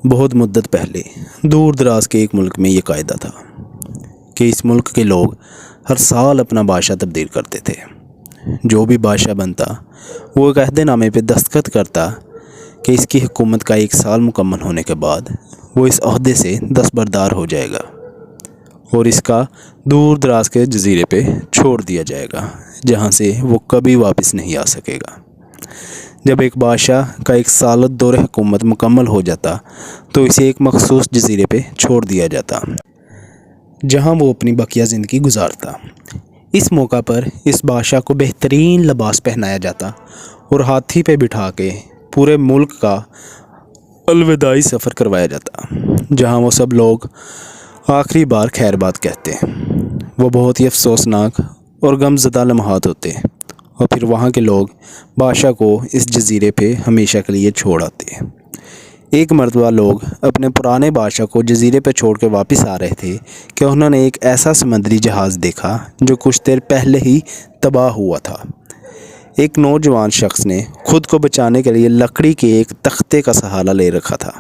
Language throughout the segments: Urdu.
بہت مدت پہلے دور دراز کے ایک ملک میں یہ قاعدہ تھا کہ اس ملک کے لوگ ہر سال اپنا بادشاہ تبدیل کرتے تھے۔ جو بھی بادشاہ بنتا وہ ایک عہد نامے پہ دستخط کرتا کہ اس کی حکومت کا 1 سال مکمل ہونے کے بعد وہ اس عہدے سے دستبردار ہو جائے گا اور اس کا دور دراز کے جزیرے پہ چھوڑ دیا جائے گا، جہاں سے وہ کبھی واپس نہیں آ سکے گا۔ جب ایک بادشاہ کا 1 سالہ دور حکومت مکمل ہو جاتا تو اسے ایک مخصوص جزیرے پہ چھوڑ دیا جاتا، جہاں وہ اپنی بقیہ زندگی گزارتا۔ اس موقع پر اس بادشاہ کو بہترین لباس پہنایا جاتا اور ہاتھی پہ بٹھا کے پورے ملک کا الوداعی سفر کروایا جاتا، جہاں وہ سب لوگ آخری بار خیر بات کہتے ہیں۔ وہ بہت ہی افسوسناک اور غمزدہ لمحات ہوتے ہیں، اور پھر وہاں کے لوگ بادشاہ کو اس جزیرے پہ ہمیشہ کے لیے چھوڑ آتے ہیں۔ ایک مرتبہ لوگ اپنے پرانے بادشاہ کو جزیرے پہ چھوڑ کے واپس آ رہے تھے کہ انہوں نے ایک ایسا سمندری جہاز دیکھا جو کچھ دیر پہلے ہی تباہ ہوا تھا۔ ایک نوجوان شخص نے خود کو بچانے کے لیے لکڑی کے ایک تختے کا سہارا لے رکھا تھا۔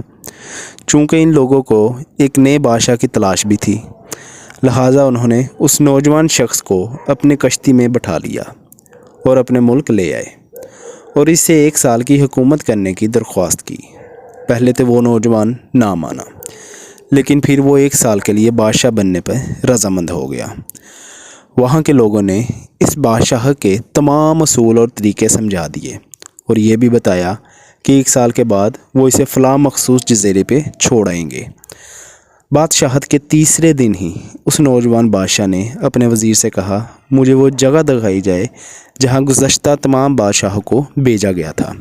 چونکہ ان لوگوں کو ایک نئے بادشاہ کی تلاش بھی تھی، لہٰذا انہوں نے اس نوجوان شخص کو اپنی کشتی میں بٹھا لیا اور اپنے ملک لے آئے اور اس سے 1 سال کی حکومت کرنے کی درخواست کی۔ پہلے تو وہ نوجوان نہ مانا، لیکن پھر وہ 1 سال کے لیے بادشاہ بننے پر رضامند ہو گیا۔ وہاں کے لوگوں نے اس بادشاہ کے تمام اصول اور طریقے سمجھا دیے اور یہ بھی بتایا کہ 1 سال کے بعد وہ اسے فلاں مخصوص جزیرے پہ چھوڑ آئیں گے۔ بادشاہت کے تیسرے دن ہی اس نوجوان بادشاہ نے اپنے وزیر سے کہا، مجھے وہ جگہ دکھائی جائے جہاں گزشتہ تمام بادشاہوں کو بھیجا گیا تھا۔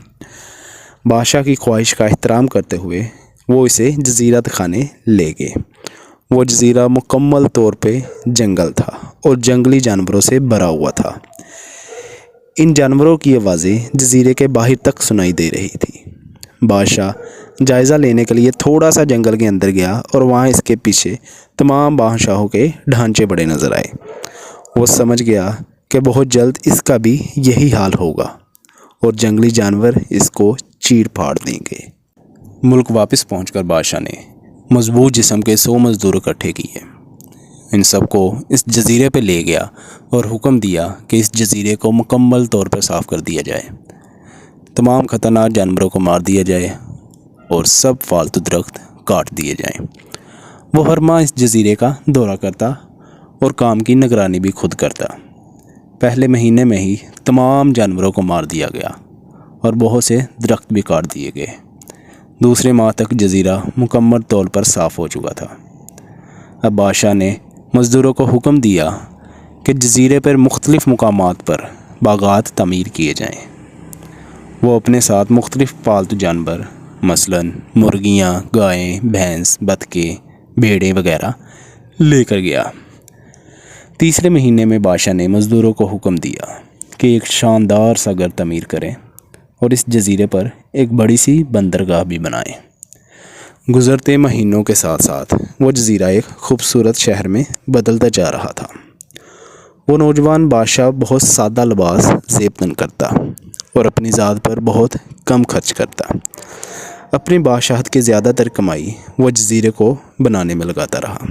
بادشاہ کی خواہش کا احترام کرتے ہوئے وہ اسے جزیرہ دکھانے لے گئے۔ وہ جزیرہ مکمل طور پہ جنگل تھا اور جنگلی جانوروں سے بھرا ہوا تھا۔ ان جانوروں کی آوازیں جزیرے کے باہر تک سنائی دے رہی تھی۔ بادشاہ جائزہ لینے کے لیے تھوڑا سا جنگل کے اندر گیا اور وہاں اس کے پیچھے تمام بادشاہوں کے ڈھانچے بڑے نظر آئے۔ وہ سمجھ گیا کہ بہت جلد اس کا بھی یہی حال ہوگا اور جنگلی جانور اس کو چیر پھاڑ دیں گے۔ ملک واپس پہنچ کر بادشاہ نے مضبوط جسم کے 100 مزدور اکٹھے کیے، ان سب کو اس جزیرے پہ لے گیا اور حکم دیا کہ اس جزیرے کو مکمل طور پر صاف کر دیا جائے، تمام خطرناک جانوروں کو مار دیا جائے اور سب فالتو درخت کاٹ دیے جائیں۔ وہ ہر ماہ اس جزیرے کا دورہ کرتا اور کام کی نگرانی بھی خود کرتا۔ پہلے مہینے میں ہی تمام جانوروں کو مار دیا گیا اور بہت سے درخت بھی کاٹ دیے گئے۔ دوسرے ماہ تک جزیرہ مکمل طور پر صاف ہو چکا تھا۔ اب بادشاہ نے مزدوروں کو حکم دیا کہ جزیرے پر مختلف مقامات پر باغات تعمیر کیے جائیں۔ وہ اپنے ساتھ مختلف پالتو جانور مثلاً مرغیاں، گائیں، بھینس، بطخیں، بھیڑیں وغیرہ لے کر گیا۔ تیسرے مہینے میں بادشاہ نے مزدوروں کو حکم دیا کہ ایک شاندار سا گھر تعمیر کریں اور اس جزیرے پر ایک بڑی سی بندرگاہ بھی بنائیں۔ گزرتے مہینوں کے ساتھ ساتھ وہ جزیرہ ایک خوبصورت شہر میں بدلتا جا رہا تھا۔ وہ نوجوان بادشاہ بہت سادہ لباس زیب تن کرتا اور اپنی ذات پر بہت کم خرچ کرتا۔ اپنی بادشاہت کی زیادہ تر کمائی وہ جزیرے کو بنانے میں لگاتا رہا۔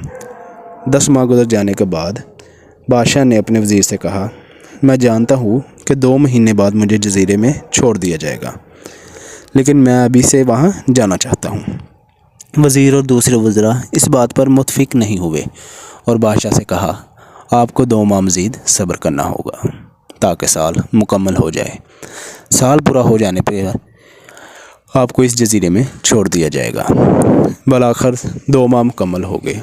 10 ماہ گزر جانے کے بعد بادشاہ نے اپنے وزیر سے کہا، میں جانتا ہوں کہ 2 مہینے بعد مجھے جزیرے میں چھوڑ دیا جائے گا، لیکن میں ابھی سے وہاں جانا چاہتا ہوں۔ وزیر اور دوسرے وزراء اس بات پر متفق نہیں ہوئے اور بادشاہ سے کہا، آپ کو 2 ماہ مزید صبر کرنا ہوگا تاکہ سال مکمل ہو جائے۔ سال پورا ہو جانے پر آپ کو اس جزیرے میں چھوڑ دیا جائے گا۔ بالآخر 2 ماہ مکمل ہو گئے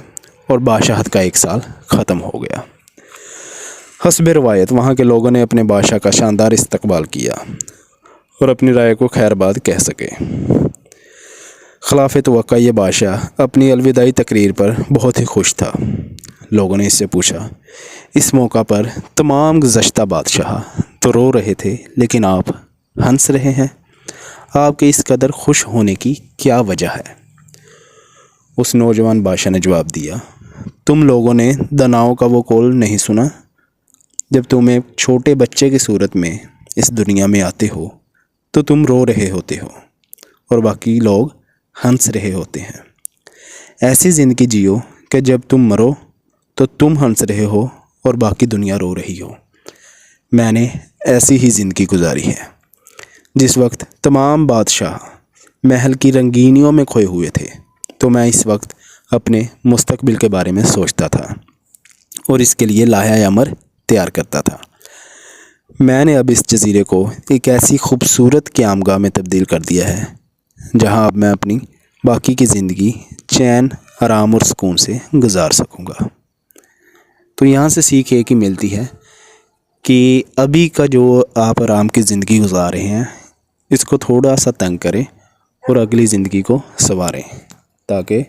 اور بادشاہت کا 1 سال ختم ہو گیا۔ حسب روایت وہاں کے لوگوں نے اپنے بادشاہ کا شاندار استقبال کیا اور اپنی رائے کو خیر بات کہہ سکے۔ خلاف توقع یہ بادشاہ اپنی الوداعی تقریر پر بہت ہی خوش تھا۔ لوگوں نے اس سے پوچھا، اس موقع پر تمام گزشتہ بادشاہ تو رو رہے تھے لیکن آپ ہنس رہے ہیں، آپ کے اس قدر خوش ہونے کی کیا وجہ ہے؟ اس نوجوان بادشاہ نے جواب دیا، تم لوگوں نے داناؤں کا وہ قول نہیں سنا، جب تم ایک چھوٹے بچے کی صورت میں اس دنیا میں آتے ہو تو تم رو رہے ہوتے ہو اور باقی لوگ ہنس رہے ہوتے ہیں۔ ایسی زندگی جیو کہ جب تم مرو تو تم ہنس رہے ہو اور باقی دنیا رو رہی ہو۔ میں نے ایسی ہی زندگی گزاری ہے۔ جس وقت تمام بادشاہ محل کی رنگینیوں میں کھوئے ہوئے تھے تو میں اس وقت اپنے مستقبل کے بارے میں سوچتا تھا اور اس کے لیے لائحہ عمل تیار کرتا تھا۔ میں نے اب اس جزیرے کو ایک ایسی خوبصورت قیامگاہ میں تبدیل کر دیا ہے جہاں اب میں اپنی باقی کی زندگی چین، آرام اور سکون سے گزار سکوں گا۔ تو یہاں سے سیکھ ایک ہی ملتی ہے کہ ابھی کا جو آپ آرام کی زندگی گزار رہے ہیں اس کو تھوڑا سا تنگ کریں اور اگلی زندگی کو سنواریں تاکہ